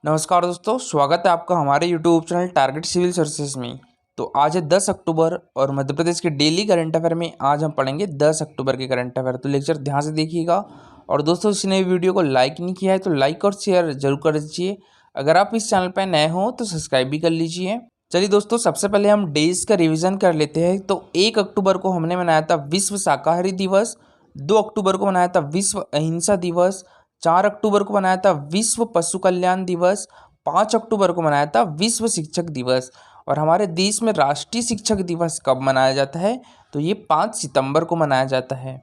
नमस्कार दोस्तों, स्वागत है आपका हमारे YouTube channel Target Civil Services में। तो आज है 10 अक्टूबर और मध्य प्रदेश के डेली करंट अफेयर में आज हम पढ़ेंगे 10 अक्टूबर के करंट अफेयर। तो लेक्चर ध्यान से देखिएगा और दोस्तों जिसने वीडियो को लाइक नहीं किया है तो लाइक और शेयर जरूर कर दीजिए। अगर आप इस चैनल पर नए हो तो सब्सक्राइब भी कर लीजिए। चलिए दोस्तों, सबसे पहले हम डेज का रिविजन कर लेते हैं। तो 1 अक्टूबर को हमने मनाया था विश्व शाकाहारी दिवस, 2 अक्टूबर को मनाया था विश्व अहिंसा दिवस, 4 अक्टूबर को मनाया था विश्व पशु कल्याण दिवस, 5 अक्टूबर को मनाया था विश्व शिक्षक दिवस। और हमारे देश में राष्ट्रीय शिक्षक दिवस कब मनाया जाता है? तो ये 5 सितंबर को मनाया जाता है।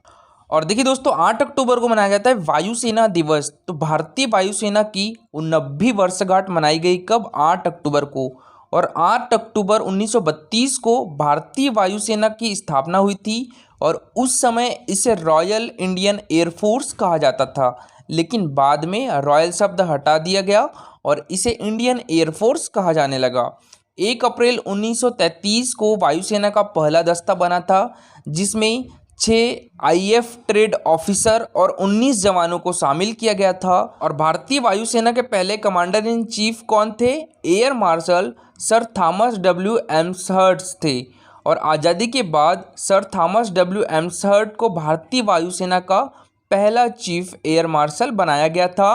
और देखिए दोस्तों, 8 अक्टूबर को मनाया जाता है वायुसेना दिवस। तो भारतीय वायुसेना की 89वीं वर्षगांठ मनाई गई कब? 8 अक्टूबर को। और 8 अक्टूबर 1932 को भारतीय वायुसेना की स्थापना हुई थी और उस समय इसे रॉयल इंडियन एयरफोर्स कहा जाता था, लेकिन बाद में रॉयल शब्द हटा दिया गया और इसे इंडियन एयरफोर्स कहा जाने लगा। 1 अप्रैल 1933 को वायुसेना का पहला दस्ता बना था, जिसमें 6 आईएफ ट्रेड ऑफिसर और 19 जवानों को शामिल किया गया था। और भारतीय वायुसेना के पहले कमांडर इन चीफ कौन थे? Air marshal sir Thomas W Elmhirst थे। और आज़ादी के बाद सर थॉमस डब्ल्यू एम्सहर्स्ट को भारतीय वायुसेना का पहला चीफ एयर मार्शल बनाया गया था।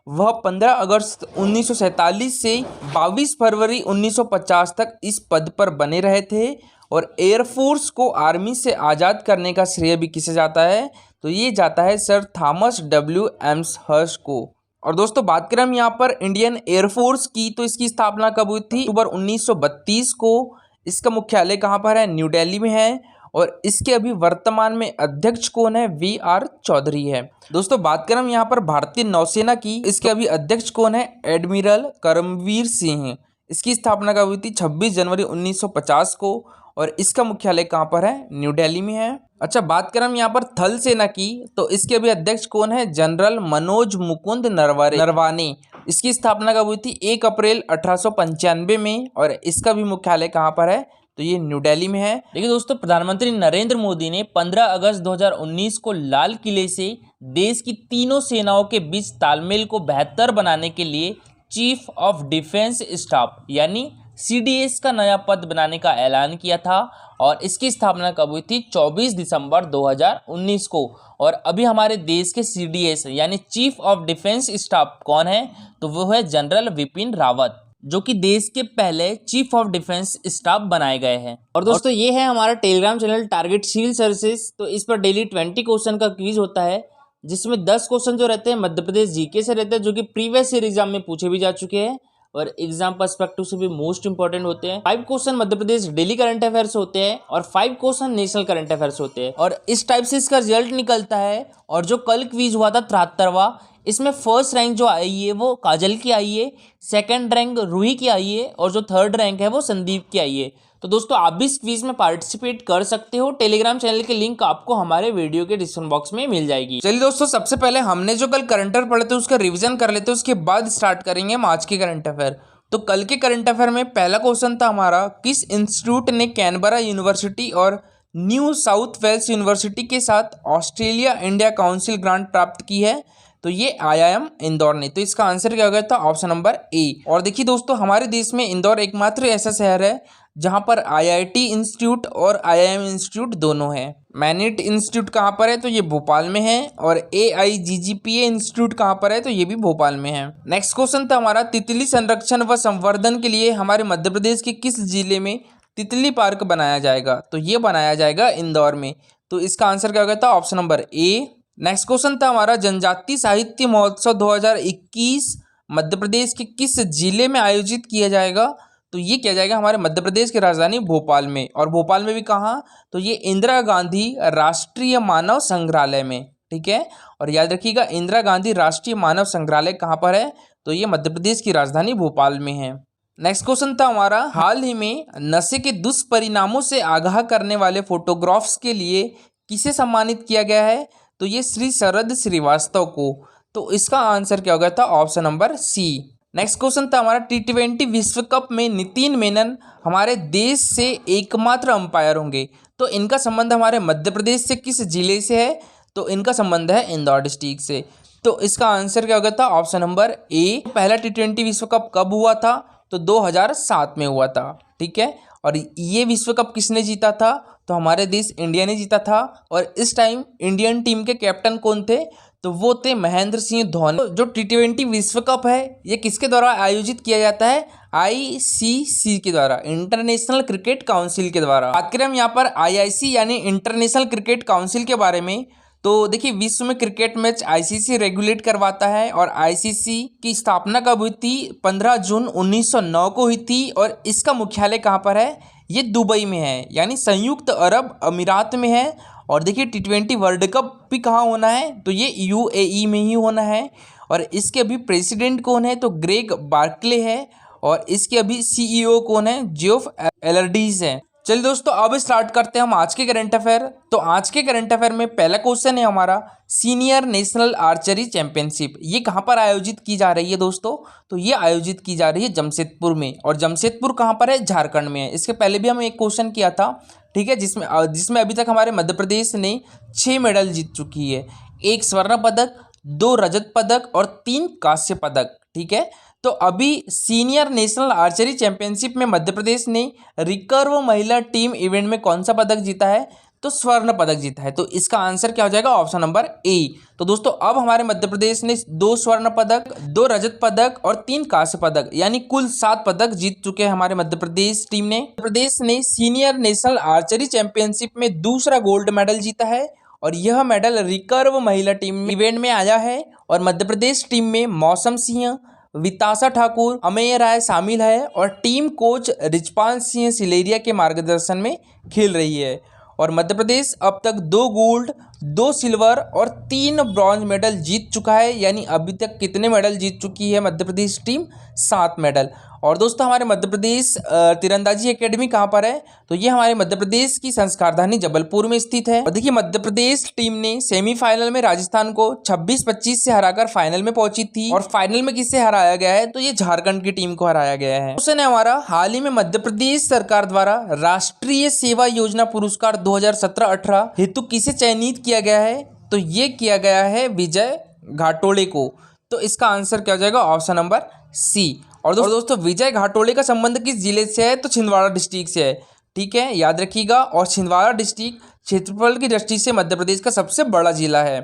वह 15 अगस्त 1947 से 22 फरवरी 1950 तक इस पद पर बने रहे थे। और एयरफोर्स को आर्मी से आज़ाद करने का श्रेय भी किसे जाता है? तो ये जाता है सर थॉमस डब्ल्यू एम्सहर्स्ट को। और दोस्तों, बात करें हम यहाँ पर इंडियन एयरफोर्स की, तो इसकी स्थापना कब हुई थी? अक्टूबर 1932 को। इसका मुख्यालय कहाँ पर है? न्यू दिल्ली में है। और इसके अभी वर्तमान में अध्यक्ष कौन है? वी.आर. चौधरी है। दोस्तों, बात करें हम यहाँ पर भारतीय नौसेना की, इसके अभी अध्यक्ष कौन है? एडमिरल करमवीर सिंह। इसकी स्थापना कब हुई थी? 26 जनवरी 1950 को। और इसका मुख्यालय कहाँ पर है? न्यू दिल्ली में है। अच्छा, बात करें हम यहाँ पर थल सेना की, तो इसके अभी अध्यक्ष कौन है? जनरल मनोज मुकुंद नरवाने। इसकी स्थापना कब हुई थी? 1 अप्रैल 1895 में। और इसका भी मुख्यालय कहाँ पर है? तो ये न्यू दिल्ली में है। देखिए दोस्तों, प्रधानमंत्री नरेंद्र मोदी ने 15 अगस्त 2019 को लाल किले से देश की तीनों सेनाओं के बीच तालमेल को बेहतर बनाने के लिए चीफ ऑफ डिफेंस स्टाफ यानी सीडीएस का नया पद बनाने का ऐलान किया था। और इसकी स्थापना कब हुई थी? 24 दिसंबर 2019 को। और अभी हमारे देश के सीडीएस यानी चीफ ऑफ डिफेंस स्टाफ कौन है? तो वो है जनरल विपिन रावत, जो कि देश के पहले चीफ ऑफ डिफेंस स्टाफ बनाए गए हैं। और दोस्तों, ये है हमारा Telegram channel Target Civil Services. तो इस पर डेली 20 क्वेश्चन का क्विज होता है, जिसमें 10 क्वेश्चन जो रहते हैं मध्य प्रदेश जीके से रहते हैं, जो कि प्रीवियस ईयर एग्जाम में पूछे भी जा चुके हैं और एग्जाम पर्सपेक्टिव से भी मोस्ट इंपॉर्टेंट होते हैं। 5 question Madhya Pradesh daily current affairs होते हैं और 5 क्वेश्चन नेशनल करंट अफेयर्स होते हैं। और इस टाइप से इसका रिजल्ट निकलता है। और जो कल क्विज हुआ था 73वां, इसमें फर्स्ट रैंक जो आई है वो काजल की आई है, सेकंड रैंक रूही की आई है और जो थर्ड रैंक है वो संदीप की आई है। तो दोस्तों, आप भी इस क्विज में पार्टिसिपेट कर सकते हो। टेलीग्राम चैनल की लिंक आपको हमारे वीडियो के डिस्क्रिप्शन बॉक्स में मिल जाएगी। चलिए दोस्तों, सबसे पहले हमने जो कल करंट अफेयर पढ़े थे उसका रिविजन कर लेते हैं, उसके बाद स्टार्ट करेंगे हम आज के करंट अफेयर। तो कल के करंट अफेयर में पहला क्वेश्चन था हमारा, किस इंस्टीट्यूट ने कैनबरा यूनिवर्सिटी और न्यू साउथ वेल्स यूनिवर्सिटी के साथ ऑस्ट्रेलिया इंडिया काउंसिल ग्रांट प्राप्त की है? तो ये आईआईएम इंदौर ने। तो इसका आंसर क्या हो गया था? Option number A. और देखिए दोस्तों, हमारे देश में इंदौर एकमात्र ऐसा शहर है जहां पर आईआईटी इंस्टीट्यूट और आईआईएम इंस्टीट्यूट दोनों हैं। मैनेट इंस्टीट्यूट कहाँ पर है? तो ये भोपाल में है। और एआईजीजीपीए इंस्टीट्यूट कहाँ पर है? तो ये भी भोपाल में है। नेक्स्ट क्वेश्चन था हमारा, तितली संरक्षण व संवर्धन के लिए हमारे मध्य प्रदेश के किस जिले में तितली पार्क बनाया जाएगा? तो ये बनाया जाएगा इंदौर में। तो इसका आंसर क्या हो गया था? Option number A. Next question था हमारा, जनजातीय साहित्य महोत्सव 2021 मध्य प्रदेश के किस जिले में आयोजित किया जाएगा? तो ये किया जाएगा हमारे मध्य प्रदेश की राजधानी भोपाल में। और भोपाल में भी कहाँ? तो ये इंदिरा गांधी राष्ट्रीय मानव संग्रहालय में। ठीक है, और याद रखिएगा इंदिरा गांधी राष्ट्रीय मानव संग्रहालय कहाँ पर है? तो ये मध्य प्रदेश की राजधानी भोपाल में है। नेक्स्ट क्वेश्चन था हमारा, हाल ही में नशे के दुष्परिणामों से आगाह करने वाले फोटोग्राफ्स के लिए किसे सम्मानित किया गया है? तो ये श्री शरद श्रीवास्तव को। तो इसका आंसर क्या हो गया था? Option number C. Next question था हमारा, टी20 विश्व कप में नितिन मेनन हमारे देश से एकमात्र अंपायर होंगे। तो इनका संबंध हमारे मध्य प्रदेश से किस जिले से है? तो इनका संबंध है इंदौर डिस्ट्रिक्ट से। तो इसका आंसर क्या होगा था ऑप्शन नंबर ए। पहला T20 विश्व कप कब हुआ था? तो 2007 में हुआ था। ठीक है, और ये विश्व कप किसने जीता था? तो हमारे देश इंडिया ने जीता था। और इस टाइम इंडियन टीम के कैप्टन कौन थे? तो वो थे महेंद्र सिंह धोनी। तो जो T20 विश्व कप है ये किसके द्वारा आयोजित किया जाता है? ICC के द्वारा, इंटरनेशनल क्रिकेट काउंसिल के द्वारा। बात करें हम यहाँ पर IIC यानी इंटरनेशनल क्रिकेट काउंसिल के बारे में, तो देखिए विश्व में क्रिकेट मैच ICC रेगुलेट करवाता है। और ICC की स्थापना कब हुई थी? 15 जून 1909 को हुई थी। और इसका मुख्यालय कहाँ पर है? ये दुबई में है, यानी संयुक्त अरब अमीरात में है। और देखिए T20 वर्ल्ड कप भी कहाँ होना है? तो ये UAE में ही होना है। और इसके अभी प्रेसिडेंट कौन है? तो ग्रेग बार्कले है। और इसके अभी CEO कौन है? जियोफ एलर्डीज है। चलिए दोस्तों, अब स्टार्ट करते हैं हम आज के करंट अफेयर। तो आज के करंट अफेयर में पहला क्वेश्चन है हमारा, सीनियर नेशनल आर्चरी चैंपियनशिप ये कहाँ पर आयोजित की जा रही है दोस्तों? तो ये आयोजित की जा रही है जमशेदपुर में। और जमशेदपुर कहाँ पर है? झारखंड में है। इसके पहले भी हम एक क्वेश्चन किया था, ठीक है, जिसमें अभी तक हमारे मध्य प्रदेश ने 6 मेडल जीत चुकी है। 1 स्वर्ण पदक, 2 रजत पदक और 3 कांस्य पदक। ठीक है, तो अभी सीनियर नेशनल आर्चरी चैंपियनशिप में मध्य प्रदेश ने रिकर्व महिला टीम इवेंट में कौन सा पदक जीता है? तो स्वर्ण पदक जीता है। तो इसका आंसर क्या हो जाएगा? Option number A. तो दोस्तों अब हमारे मध्य प्रदेश ने 2 स्वर्ण पदक, 2 रजत पदक और 3 कांस्य पदक, यानी कुल 7 पदक जीत चुके हैं हमारे मध्य प्रदेश टीम ने। मध्य प्रदेश ने सीनियर नेशनल आर्चरी चैंपियनशिप में दूसरा गोल्ड मेडल जीता है। और यह मेडल रिकर्व महिला टीम इवेंट में आया है। और मध्य प्रदेश टीम में मौसम सिंह, विताशा ठाकुर, अमेय राय शामिल है। और टीम कोच रिचपाल सिंह सिलेरिया के मार्गदर्शन में खेल रही है। और मध्य प्रदेश अब तक 2 गोल्ड, 2 सिल्वर और 3 ब्रॉन्ज मेडल जीत चुका है। यानी अभी तक कितने मेडल जीत चुकी है मध्य प्रदेश टीम? 7 मेडल। और दोस्तों हमारे मध्य प्रदेश तीरंदाजी एकेडमी कहाँ पर है? तो ये हमारे मध्य प्रदेश की संस्कार राजधानी जबलपुर में स्थित है। और देखिए मध्य प्रदेश टीम ने सेमीफाइनल में राजस्थान को 26-25 से हराकर फाइनल में पहुंची थी। और फाइनल में किससे हराया गया है? तो ये झारखंड की टीम को हराया गया है। क्वेश्चन है हमारा, हाल ही में मध्य प्रदेश सरकार द्वारा राष्ट्रीय सेवा योजना पुरस्कार 2017-18 हेतु किसे चयनित किया गया है? तो ये किया गया है विजय घाटोले को। तो इसका आंसर क्या हो जाएगा? Option number C. और दोस्तों विजय घाटोले का संबंध किस जिले से है? तो छिंदवाड़ा डिस्ट्रिक्ट से है। ठीक है, याद रखिएगा। और छिंदवाड़ा डिस्ट्रिक्ट क्षेत्रफल की दृष्टि से मध्य प्रदेश का सबसे बड़ा जिला है।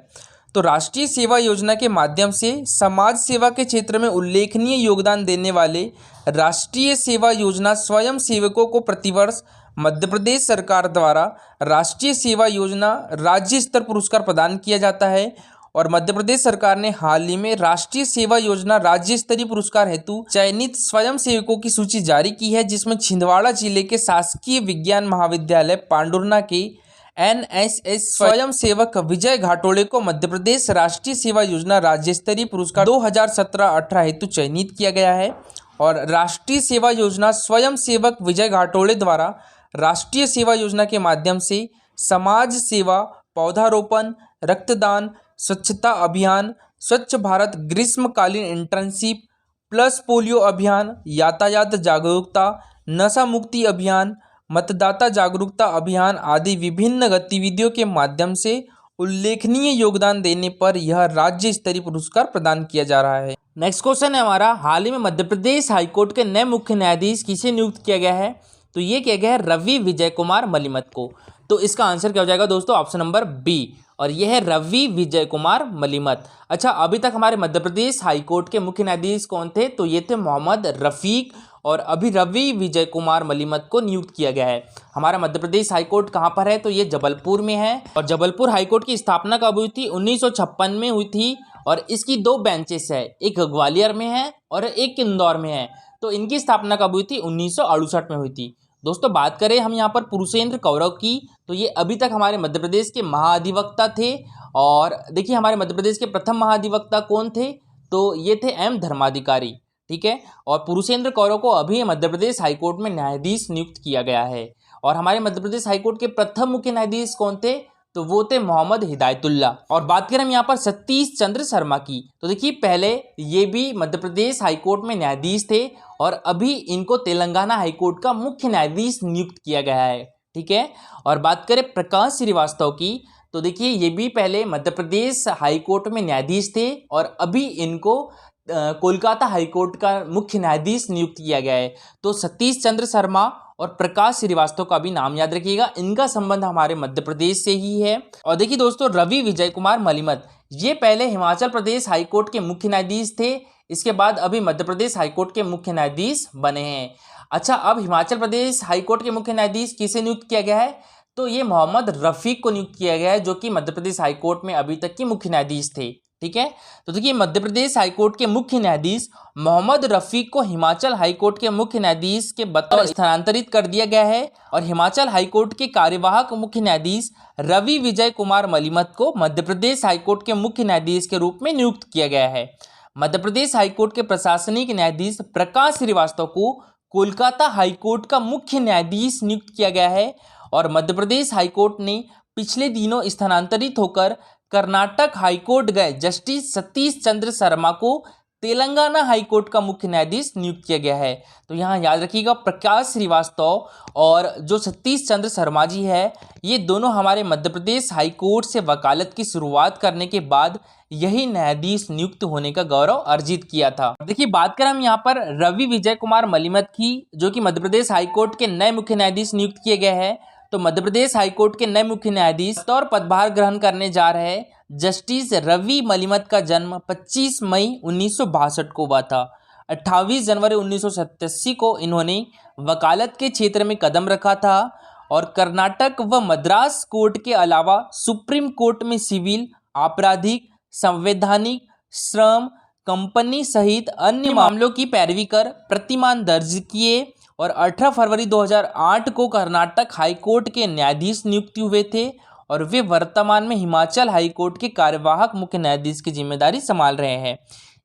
तो राष्ट्रीय सेवा योजना के माध्यम से समाज सेवा के क्षेत्र में उल्लेखनीय योगदान देने वाले राष्ट्रीय सेवा योजना स्वयं सेवकों को प्रतिवर्ष मध्य प्रदेश सरकार द्वारा राष्ट्रीय सेवा योजना राज्य स्तर पुरस्कार प्रदान किया जाता है। और मध्य प्रदेश सरकार ने हाल ही में राष्ट्रीय सेवा योजना राज्य स्तरीय पुरस्कार हेतु चयनित स्वयं सेवकों की सूची जारी की है, जिसमें छिंदवाड़ा जिले के शासकीय विज्ञान महाविद्यालय पांडुरना के NSS स्वयं सेवक विजय घाटोले को मध्य प्रदेश राष्ट्रीय सेवा योजना राज्य स्तरीय पुरस्कार 2017-18 हेतु चयनित किया गया है। और राष्ट्रीय सेवा योजना स्वयं सेवक विजय घाटोले द्वारा राष्ट्रीय सेवा योजना के माध्यम से समाज सेवा, पौधारोपण, रक्तदान, स्वच्छता अभियान, स्वच्छ भारत ग्रीष्मकालीन इंटर्नशिप, प्लस पोलियो अभियान, यातायात जागरूकता, नशा मुक्ति अभियान, मतदाता जागरूकता अभियान आदि विभिन्न गतिविधियों के माध्यम से उल्लेखनीय योगदान देने पर यह राज्य स्तरीय पुरस्कार प्रदान किया जा रहा है। नेक्स्ट क्वेश्चन है हमारा, हाल ही में मध्य प्रदेश हाईकोर्ट के नए मुख्य न्यायाधीश किसे नियुक्त किया गया है? तो ये किया गया है रवि विजय कुमार मलिमत को। तो इसका आंसर क्या हो जाएगा दोस्तों? Option number B. और यह है रवि विजय कुमार मलिमत। अच्छा, अभी तक हमारे मध्य प्रदेश हाईकोर्ट के मुख्य न्यायाधीश कौन थे? तो ये थे मोहम्मद रफीक। और अभी रवि विजय कुमार मलिमत को नियुक्त किया गया है। हमारा मध्य प्रदेश हाईकोर्ट कहाँ पर है? तो ये जबलपुर में है। और जबलपुर हाईकोर्ट की स्थापना कब हुई थी? 1956 में हुई थी। और इसकी 2 बेंचेस है, एक ग्वालियर में है और एक इंदौर में है। तो इनकी स्थापना कब हुई थी? 1968 में हुई थी। दोस्तों बात करें हम यहाँ पर पुरुषेंद्र कौरव की, तो ये अभी तक हमारे मध्य प्रदेश के महाधिवक्ता थे। और देखिए हमारे मध्य प्रदेश के प्रथम महाधिवक्ता कौन थे? तो ये थे M धर्माधिकारी। ठीक है, और पुरुषेंद्र कौरव को अभी मध्य प्रदेश हाईकोर्ट में न्यायाधीश नियुक्त किया गया है। और हमारे मध्य प्रदेश हाईकोर्ट के प्रथम मुख्य न्यायाधीश कौन थे? तो वो थे मोहम्मद हिदायतुल्ला। और बात करें हम यहाँ पर सतीश चंद्र शर्मा की, तो देखिए पहले ये भी मध्य प्रदेश हाईकोर्ट में न्यायाधीश थे और अभी इनको तेलंगाना हाईकोर्ट का मुख्य न्यायाधीश नियुक्त किया गया है। ठीक है, और बात करें प्रकाश श्रीवास्तव की, तो देखिए ये भी पहले मध्य प्रदेश हाईकोर्ट में न्यायाधीश थे और अभी इनको कोलकाता हाईकोर्ट का मुख्य न्यायाधीश नियुक्त किया गया है। तो सतीश चंद्र शर्मा और प्रकाश श्रीवास्तव का भी नाम याद रखिएगा, इनका संबंध हमारे मध्य प्रदेश से ही है। और देखिए दोस्तों, रवि विजय कुमार मलिमत, ये पहले हिमाचल प्रदेश हाईकोर्ट के मुख्य न्यायाधीश थे, इसके बाद अभी मध्य प्रदेश हाईकोर्ट के मुख्य न्यायाधीश बने हैं। अच्छा, अब हिमाचल प्रदेश हाईकोर्ट के मुख्य न्यायाधीश किसे नियुक्त किया गया है? तो ये मोहम्मद रफीक को नियुक्त किया गया है, जो कि मध्य प्रदेश हाईकोर्ट में अभी तक के मुख्य न्यायाधीश थे। ठीक है, तो देखिए मध्य प्रदेश हाईकोर्ट के मुख्य न्यायाधीश मोहम्मद रफीक को हिमाचल हाईकोर्ट के मुख्य न्यायाधीश के बतौर स्थानांतरित कर दिया गया है और हिमाचल हाईकोर्ट के कार्यवाहक मुख्य न्यायाधीश रवि विजय कुमार मलिमत को मध्य प्रदेश हाईकोर्ट के मुख्य न्यायाधीश के रूप में नियुक्त किया गया है। मध्य प्रदेश हाईकोर्ट के प्रशासनिक न्यायाधीश प्रकाश श्रीवास्तव को कोलकाता हाईकोर्ट का मुख्य न्यायाधीश नियुक्त किया गया है और मध्य प्रदेश हाईकोर्ट ने पिछले दिनों स्थानांतरित होकर कर्नाटक हाईकोर्ट गए जस्टिस सतीश चंद्र शर्मा को तेलंगाना हाईकोर्ट का मुख्य न्यायाधीश नियुक्त किया गया है। तो यहाँ याद रखिएगा, प्रकाश श्रीवास्तव और जो सतीश चंद्र शर्मा जी है, ये दोनों हमारे मध्य प्रदेश हाईकोर्ट से वकालत की शुरुआत करने के बाद यही न्यायाधीश नियुक्त होने का गौरव अर्जित किया था। देखिए बात करें हम यहाँ पर रवि विजय कुमार मलिमत की, जो कि मध्य प्रदेश हाईकोर्ट के नए मुख्य न्यायाधीश नियुक्त किए गए हैं। तो मध्य प्रदेश हाईकोर्ट के नए मुख्य न्यायाधीश तौर पदभार ग्रहण करने जा रहे हैं जस्टिस रवि मलिमत का जन्म 25 मई 1962 को हुआ था। 28 जनवरी 1987 को इन्होंने वकालत के क्षेत्र में कदम रखा था और कर्नाटक व मद्रास कोर्ट के अलावा सुप्रीम कोर्ट में सिविल, आपराधिक, संवैधानिक, श्रम, कंपनी सहित अन्य मामलों की पैरवी कर प्रतिमान दर्ज किए और 18 फरवरी 2008 को कर्नाटक हाईकोर्ट के न्यायाधीश नियुक्त हुए थे और वे वर्तमान में हिमाचल हाईकोर्ट के कार्यवाहक मुख्य न्यायाधीश की जिम्मेदारी संभाल रहे हैं।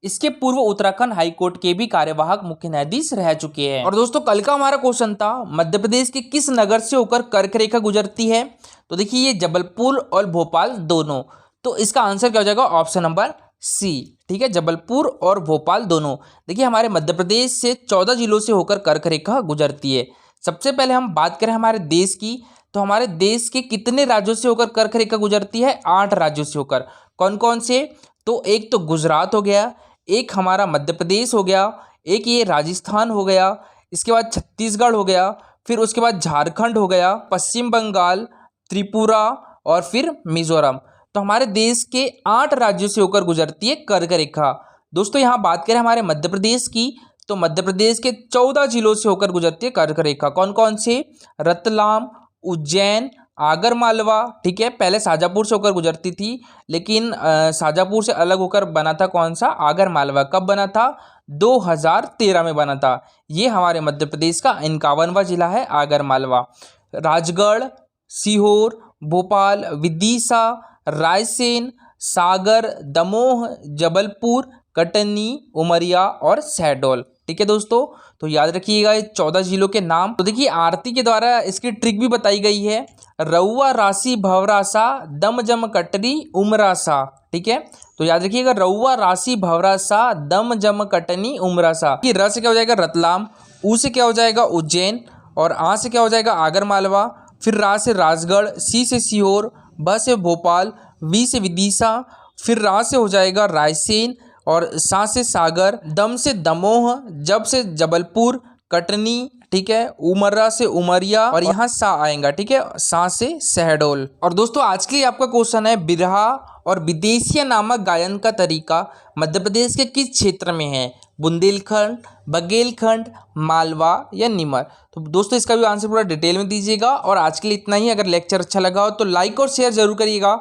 इसके पूर्व उत्तराखंड हाईकोर्ट के भी कार्यवाहक मुख्य न्यायाधीश रह चुके हैं। और दोस्तों, कल का हमारा क्वेश्चन था मध्य प्रदेश के किस नगर से होकर कर्क रेखा गुजरती है? तो देखिए ये जबलपुर और भोपाल दोनों, तो इसका आंसर क्या हो जाएगा? Option number C. ठीक है, जबलपुर और भोपाल दोनों। देखिए हमारे मध्य प्रदेश से 14 जिलों से होकर कर्क रेखा गुजरती है। सबसे पहले हम बात करें हमारे देश की, तो हमारे देश के कितने राज्यों से होकर कर्क रेखा गुजरती है? 8 राज्यों से होकर। कौन कौन से? तो एक तो गुजरात हो गया, एक हमारा मध्य प्रदेश हो गया, एक ये राजस्थान हो गया, इसके बाद छत्तीसगढ़ हो गया, फिर उसके बाद झारखंड हो गया, पश्चिम बंगाल, त्रिपुरा और फिर मिजोरम। तो हमारे देश के 8 राज्यों से होकर गुजरती है कर्क रेखा। दोस्तों यहाँ बात करें हमारे मध्य प्रदेश की, तो मध्य प्रदेश के 14 जिलों से होकर गुजरती है कर्क रेखा। कौन कौन से? रतलाम, उज्जैन, आगर मालवा। ठीक है, पहले शाजापुर से होकर गुजरती थी, लेकिन शाजापुर से अलग होकर बना था कौन सा? आगर मालवा। कब बना था? 2013 में बना था। ये हमारे मध्य प्रदेश का 51वां जिला है आगर मालवा। राजगढ़, सीहोर, भोपाल, विदिशा, रायसेन, सागर, दमोह, जबलपुर, कटनी, उमरिया और शहडोल। ठीक है दोस्तों, तो याद रखिएगा ये 14 जिलों के नाम। तो देखिए आरती के द्वारा इसकी ट्रिक भी बताई गई है। रउआ राशि भवरासा, दम जम कटरी उमरासा। ठीक है, तो याद रखिएगा रउआ राशि भवरासा, दम जम कटनी उमरासा। कि र से क्या हो जाएगा? रतलाम, ऊ से क्या हो जाएगा? उज्जैन, और आ से क्या हो जाएगा? आगर मालवा, फिर रा से राजगढ़, सी से सीहोर, ब से भोपाल, वी से विदिशा, फिर रा से हो जाएगा रायसेन और सा से सागर, दम से दमोह, जब से जबलपुर, कटनी, ठीक है, उमरा से उमरिया और यहाँ सा आएगा। ठीक है, सा से शहडोल। और दोस्तों आज के लिए आपका क्वेश्चन है, बिरहा और विदेशिया नामक गायन का तरीका मध्य प्रदेश के किस क्षेत्र में है? बुंदेलखंड, बघेलखंड, मालवा या निमर? तो दोस्तों इसका भी आंसर पूरा डिटेल में दीजिएगा। और आज के लिए इतना ही। अगर लेक्चर अच्छा लगा हो तो लाइक और शेयर जरूर करिएगा।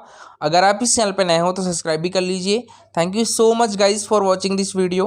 अगर आप इस चैनल पर नए हो तो सब्सक्राइब भी कर लीजिए। Thank you so much guys for watching this video.